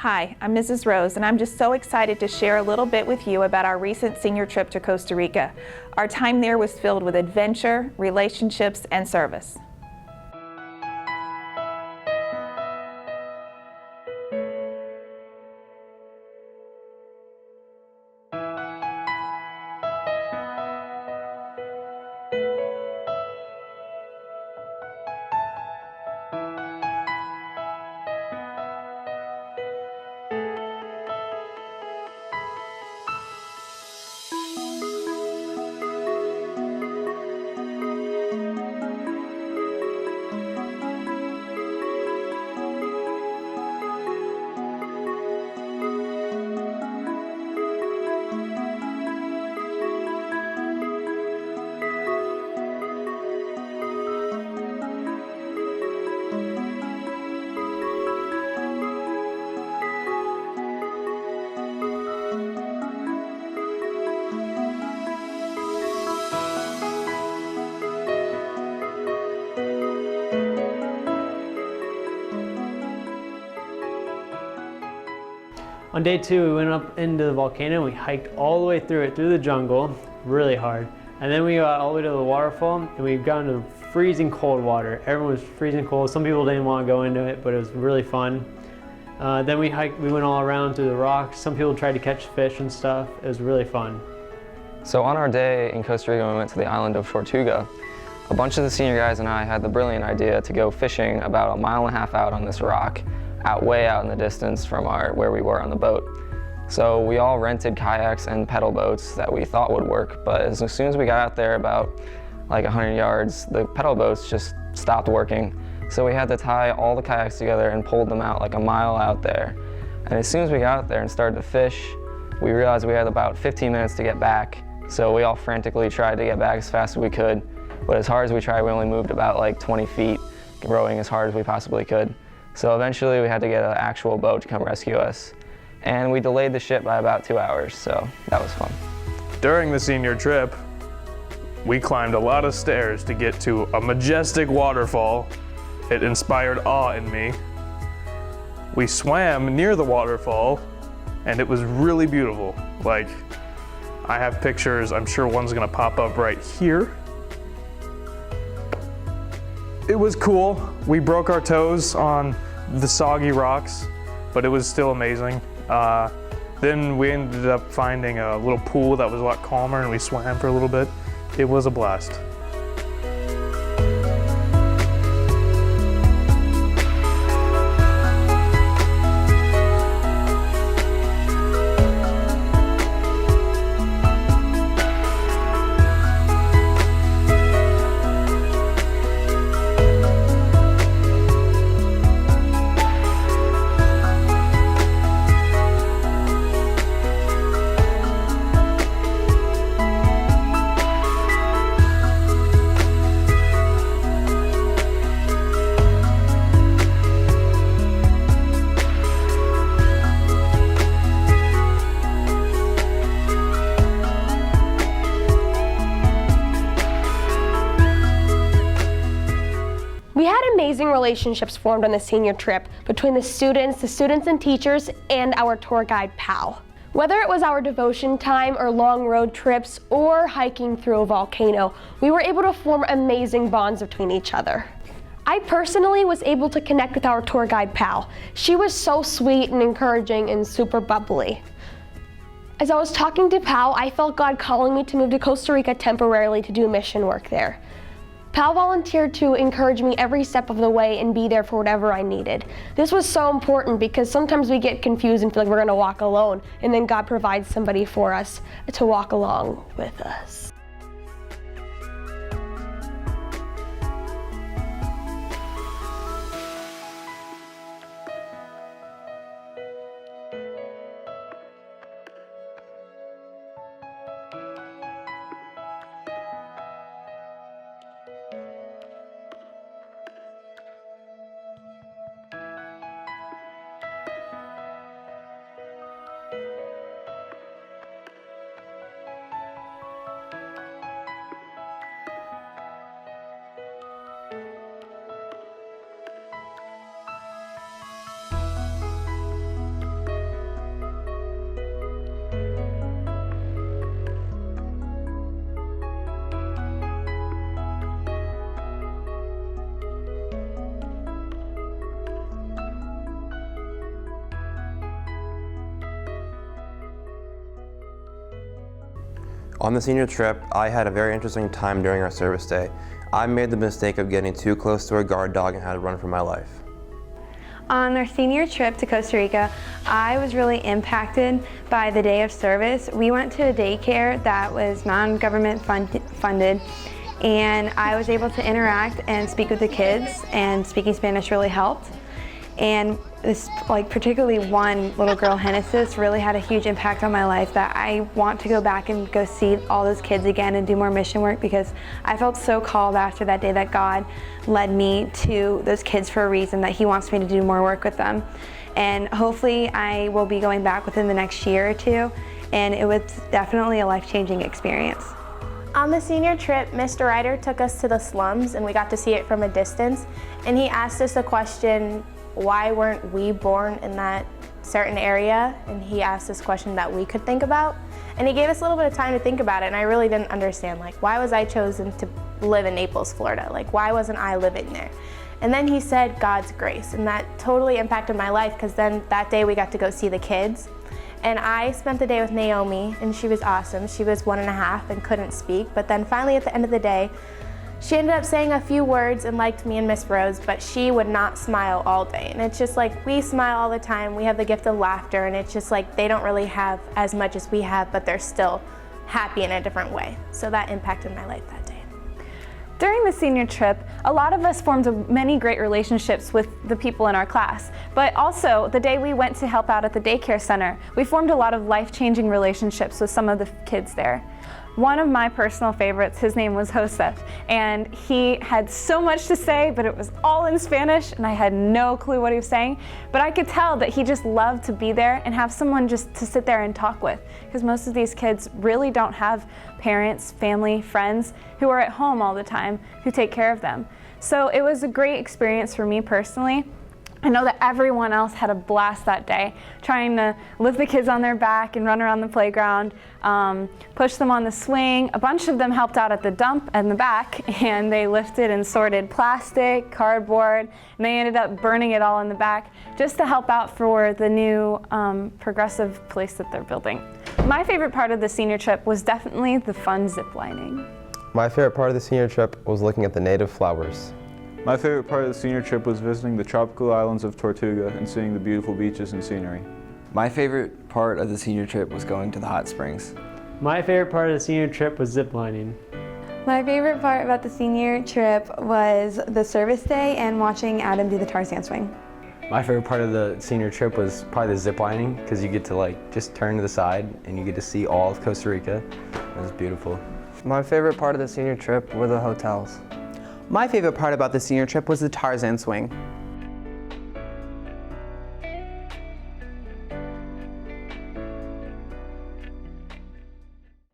Hi, I'm Mrs. Rose, and I'm just so excited to share a little bit with you about our recent senior trip to Costa Rica. Our time there was filled with adventure, relationships, and service. On day 2, we went up into the volcano. We hiked all the way through it, through the jungle, really hard. And then we got all the way to the waterfall, and we got into freezing cold water. Everyone was freezing cold. Some people didn't want to go into it, but it was really fun. Then we went all around through the rocks. Some people tried to catch fish and stuff. It was really fun. So on our day in Costa Rica, we went to the island of Tortuga. A bunch of the senior guys and I had the brilliant idea to go fishing about 1.5 miles out on this rock, way out in the distance from where we were on the boat. So we all rented kayaks and pedal boats that we thought would work, but as soon as we got out there about like 100 yards, the pedal boats just stopped working. So we had to tie all the kayaks together and pull them out like 1 mile out there. And as soon as we got out there and started to fish, we realized we had about 15 minutes to get back. So we all frantically tried to get back as fast as we could, but as hard as we tried, we only moved about like 20 feet, rowing as hard as we possibly could. So eventually we had to get an actual boat to come rescue us. And we delayed the ship by about 2 hours, so that was fun. During the senior trip, we climbed a lot of stairs to get to a majestic waterfall. It inspired awe in me. We swam near the waterfall, and it was really beautiful. Like, I have pictures, I'm sure one's gonna pop up right here. It was cool. We broke our toes on the soggy rocks, but it was still amazing. Then we ended up finding a little pool that was a lot calmer, and we swam for a little bit. It was a blast. We had amazing relationships formed on the senior trip between the students and teachers, and our tour guide, Pal. Whether it was our devotion time or long road trips or hiking through a volcano, we were able to form amazing bonds between each other. I personally was able to connect with our tour guide, Pal. She was so sweet and encouraging and super bubbly. As I was talking to Pal, I felt God calling me to move to Costa Rica temporarily to do mission work there. Pal volunteered to encourage me every step of the way and be there for whatever I needed. This was so important because sometimes we get confused and feel like we're going to walk alone, and then God provides somebody for us to walk along with us. On the senior trip, I had a very interesting time during our service day. I made the mistake of getting too close to a guard dog and had to run for my life. On our senior trip to Costa Rica, I was really impacted by the day of service. We went to a daycare that was non-government funded, and I was able to interact and speak with the kids, and speaking Spanish really helped. And this, particularly one little girl, Genesis, really had a huge impact on my life that I want to go back and go see all those kids again and do more mission work, because I felt so called after that day that God led me to those kids for a reason, that He wants me to do more work with them. And hopefully I will be going back within the next year or two, and it was definitely a life-changing experience. On the senior trip, Mr. Ryder took us to the slums and we got to see it from a distance, and he asked us a question: why weren't we born in that certain area? And he asked this question that we could think about. And he gave us a little bit of time to think about it, and I really didn't understand, why was I chosen to live in Naples, Florida? Why wasn't I living there? And then he said God's grace, and that totally impacted my life, because then that day we got to go see the kids. And I spent the day with Naomi, and she was awesome. She was 1.5 and couldn't speak, but then finally at the end of the day, she ended up saying a few words and liked me and Miss Rose, but she would not smile all day. And it's just we smile all the time. We have the gift of laughter, and it's just they don't really have as much as we have, but they're still happy in a different way. So that impacted my life that day. During the senior trip, a lot of us formed many great relationships with the people in our class, but also the day we went to help out at the daycare center, we formed a lot of life-changing relationships with some of the kids there. One of my personal favorites, his name was Josef, and he had so much to say, but it was all in Spanish, and I had no clue what he was saying, but I could tell that he just loved to be there and have someone just to sit there and talk with, because most of these kids really don't have parents, family, friends who are at home all the time who take care of them. So it was a great experience for me personally. I know that everyone else had a blast that day, trying to lift the kids on their back and run around the playground, push them on the swing. A bunch of them helped out at the dump in the back, and they lifted and sorted plastic, cardboard, and they ended up burning it all in the back just to help out for the new progressive place that they're building. My favorite part of the senior trip was definitely the fun zip lining. My favorite part of the senior trip was looking at the native flowers. My favorite part of the senior trip was visiting the tropical islands of Tortuga and seeing the beautiful beaches and scenery. My favorite part of the senior trip was going to the hot springs. My favorite part of the senior trip was ziplining. My favorite part about the senior trip was the service day and watching Adam do the Tarzan swing. My favorite part of the senior trip was probably the zip lining, because you get to just turn to the side and you get to see all of Costa Rica. It was beautiful. My favorite part of the senior trip were the hotels. My favorite part about the senior trip was the Tarzan swing.